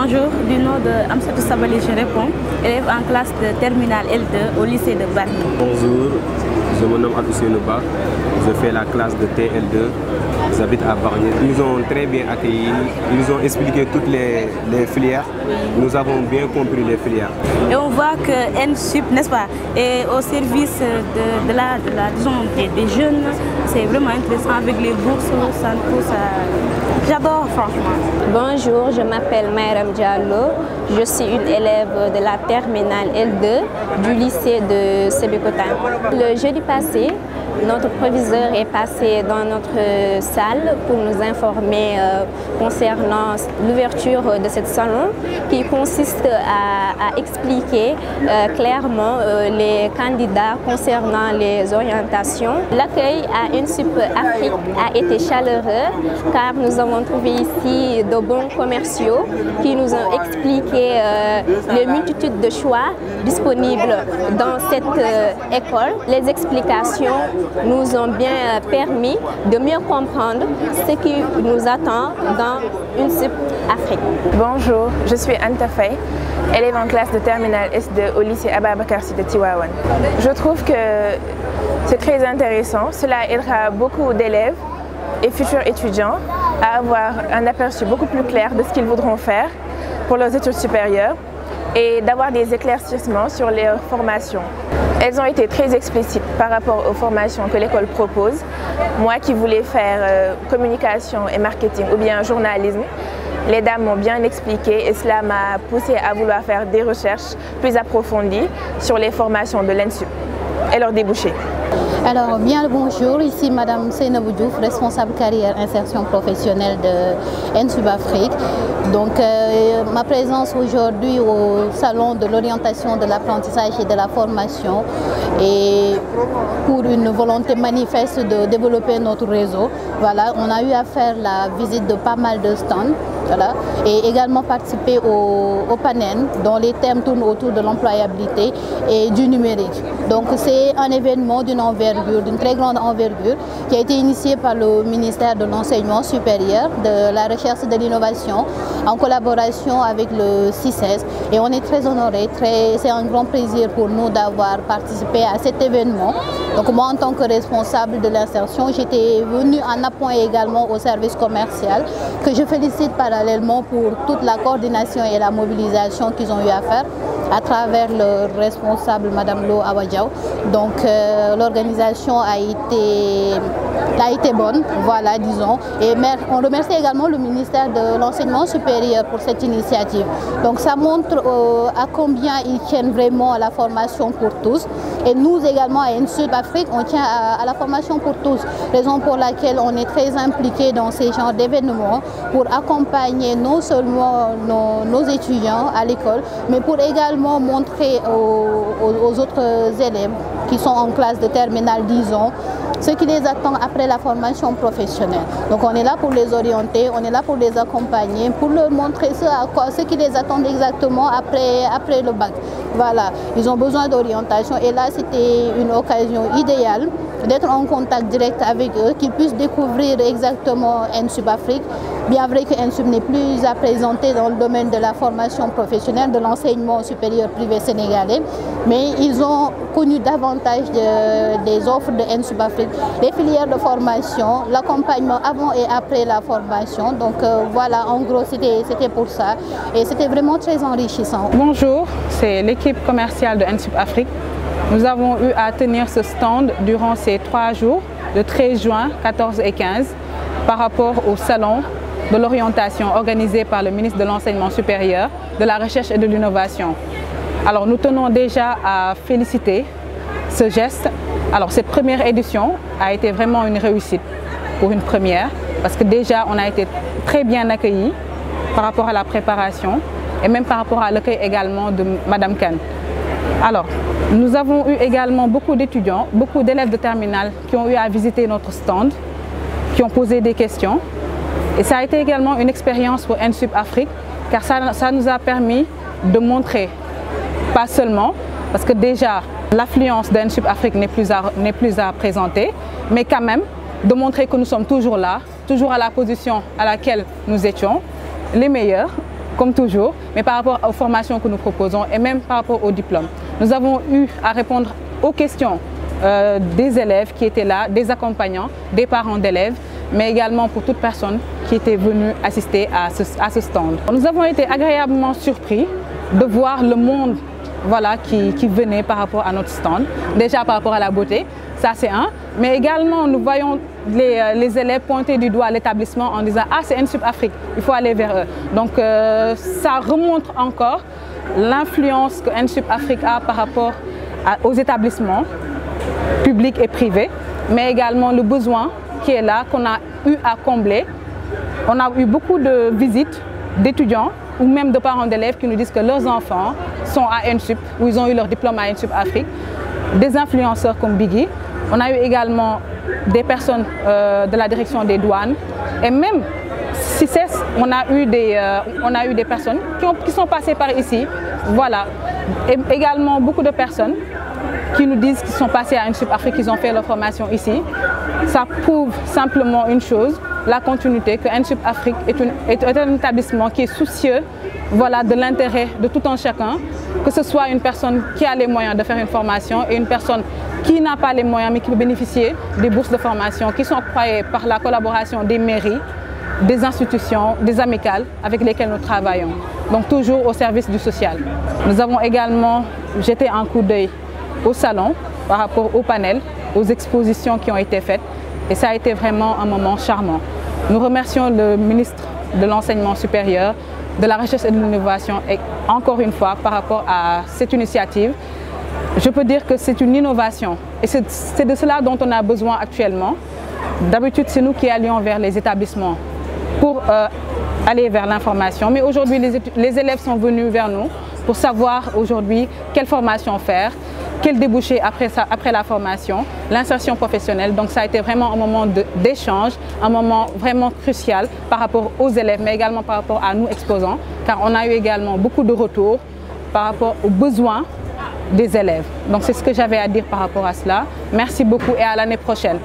Bonjour, du nom de Amsatou Sabali, je réponds, élève en classe de terminale L2 au lycée de Bargny. Bonjour, je me nomme Adoussé Nouba, je fais la classe de TL2, j'habite à Bargny. Ils nous ont très bien accueillis, ils nous ont expliqué toutes les filières, nous avons bien compris les filières. Et on voit que NSUP, n'est-ce pas, est au service des jeunes, c'est vraiment intéressant avec les bourses, ça nous pousse à... J'adore franchement. Bonjour, je m'appelle Mayram Diallo, je suis une élève de la terminale L2 du lycée de Sébikotane. Le jeudi passé, notre proviseur est passé dans notre salle pour nous informer concernant l'ouverture de ce salon qui consiste à expliquer clairement les candidats concernant les orientations. L'accueil à NSUP Afrique a été chaleureux car nous avons trouvé ici de bons commerciaux qui nous ont expliqué les multitudes de choix disponibles dans cette école. Les explications nous ont bien permis de mieux comprendre ce qui nous attend dans NSUP Afrique. Bonjour, je suis Anta Faye, élève en classe de terminale S2 au lycée Ababacar Sy de Tivaouane. Je trouve que c'est très intéressant. Cela aidera beaucoup d'élèves et futurs étudiants à avoir un aperçu beaucoup plus clair de ce qu'ils voudront faire pour leurs études supérieures et d'avoir des éclaircissements sur leurs formations. Elles ont été très explicites par rapport aux formations que l'école propose. Moi qui voulais faire communication et marketing ou bien journalisme, les dames m'ont bien expliqué et cela m'a poussé à vouloir faire des recherches plus approfondies sur les formations de l'NSUP et leurs débouchés. Alors, bien le bonjour, ici Madame Seynabou Diouf, responsable carrière insertion professionnelle de NSUP Afrique. Donc, ma présence aujourd'hui au salon de l'orientation de l'apprentissage et de la formation est pour une volonté manifeste de développer notre réseau. Voilà, on a eu à faire la visite de pas mal de stands. Voilà, et également participer au panel dont les thèmes tournent autour de l'employabilité et du numérique. Donc c'est un événement d'une envergure, d'une très grande envergure qui a été initié par le ministère de l'Enseignement supérieur, de la Recherche et de l'Innovation en collaboration avec le CICES et on est très honorés, c'est un grand plaisir pour nous d'avoir participé à cet événement. Donc moi en tant que responsable de l'insertion, j'étais venue en appoint également au service commercial que je félicite parallèlement pour toute la coordination et la mobilisation qu'ils ont eu à faire à travers le responsable Madame Lo Awadjaou. Donc l'organisation a été bonne, voilà disons. Et on remercie également le ministère de l'Enseignement supérieur pour cette initiative. Donc ça montre à combien ils tiennent vraiment à la formation pour tous. Et nous également à NSUP Afrique, on tient à la formation pour tous. Raison pour laquelle on est très impliqués dans ces genres d'événements pour accompagner non seulement nos étudiants à l'école, mais pour également montrer aux autres élèves qui sont en classe de terminale, disons, ce qui les attend après la formation professionnelle. Donc on est là pour les orienter, on est là pour les accompagner, pour leur montrer ce qui les attend exactement après le bac. Voilà, ils ont besoin d'orientation et là c'était une occasion idéale d'être en contact direct avec eux, qu'ils puissent découvrir exactement NSUP Afrique. Bien vrai que NSUP n'est plus à présenter dans le domaine de la formation professionnelle, de l'enseignement supérieur privé sénégalais, mais ils ont connu davantage des offres de NSUP Afrique, les filières de formation, l'accompagnement avant et après la formation. Donc voilà, en gros c'était pour ça et c'était vraiment très enrichissant. Bonjour, c'est l'équipe commerciale de NSUP Afrique. Nous avons eu à tenir ce stand durant ces 3 jours, de 13 juin, 14 et 15, par rapport au salon de l'orientation organisé par le ministre de l'Enseignement supérieur, de la Recherche et de l'Innovation. Alors nous tenons déjà à féliciter ce geste. Alors cette première édition a été vraiment une réussite pour une première, parce que déjà on a été très bien accueillis par rapport à la préparation et même par rapport à l'accueil également de Madame Kane. Alors, nous avons eu également beaucoup d'étudiants, beaucoup d'élèves de terminale qui ont eu à visiter notre stand, qui ont posé des questions. Et ça a été également une expérience pour NSUP Afrique, car ça nous a permis de montrer, pas seulement, parce que déjà l'affluence d'NSUP Afrique n'est plus à présenter, mais quand même de montrer que nous sommes toujours là, toujours à la position à laquelle nous étions, les meilleurs, comme toujours, mais par rapport aux formations que nous proposons et même par rapport aux diplômes. Nous avons eu à répondre aux questions des élèves qui étaient là, des accompagnants, des parents d'élèves, mais également pour toute personne qui était venue assister à ce stand. Nous avons été agréablement surpris de voir le monde qui venait par rapport à notre stand, déjà par rapport à la beauté, ça c'est un, mais également nous voyons les élèves pointer du doigt l'établissement en disant « Ah, c'est NSUP Afrique, il faut aller vers eux ». Donc ça remontre encore l'influence que NSUP Afrique a par rapport aux établissements publics et privés, mais également le besoin qui est là, qu'on a eu à combler. On a eu beaucoup de visites d'étudiants ou même de parents d'élèves qui nous disent que leurs enfants sont à NSUP, ou ils ont eu leur diplôme à NSUP Afrique, des influenceurs comme Biggie. On a eu également des personnes de la direction des douanes et même CICES, on a eu des personnes qui sont passées par ici. Voilà. Et également beaucoup de personnes qui nous disent qu'ils sont passés à NSUP Afrique, qu'ils ont fait leur formation ici. Ça prouve simplement une chose, la continuité, que NSUP Afrique est un établissement qui est soucieux de l'intérêt de tout un chacun, que ce soit une personne qui a les moyens de faire une formation et une personne qui n'a pas les moyens mais qui peut bénéficier des bourses de formation qui sont octroyées par la collaboration des mairies, des institutions, des amicales avec lesquelles nous travaillons. Donc toujours au service du social. Nous avons également jeté un coup d'œil au salon par rapport au panel, aux expositions qui ont été faites et ça a été vraiment un moment charmant. Nous remercions le ministre de l'Enseignement supérieur, de la Recherche et de l'Innovation et encore une fois par rapport à cette initiative. Je peux dire que c'est une innovation et c'est de cela dont on a besoin actuellement. D'habitude, c'est nous qui allions vers les établissements pour aller vers l'information, mais aujourd'hui les élèves sont venus vers nous pour savoir aujourd'hui quelle formation faire, quel débouché après la formation, l'insertion professionnelle. Donc ça a été vraiment un moment d'échange, un moment vraiment crucial par rapport aux élèves, mais également par rapport à nous exposants, car on a eu également beaucoup de retours par rapport aux besoins des élèves. Donc c'est ce que j'avais à dire par rapport à cela. Merci beaucoup et à l'année prochaine.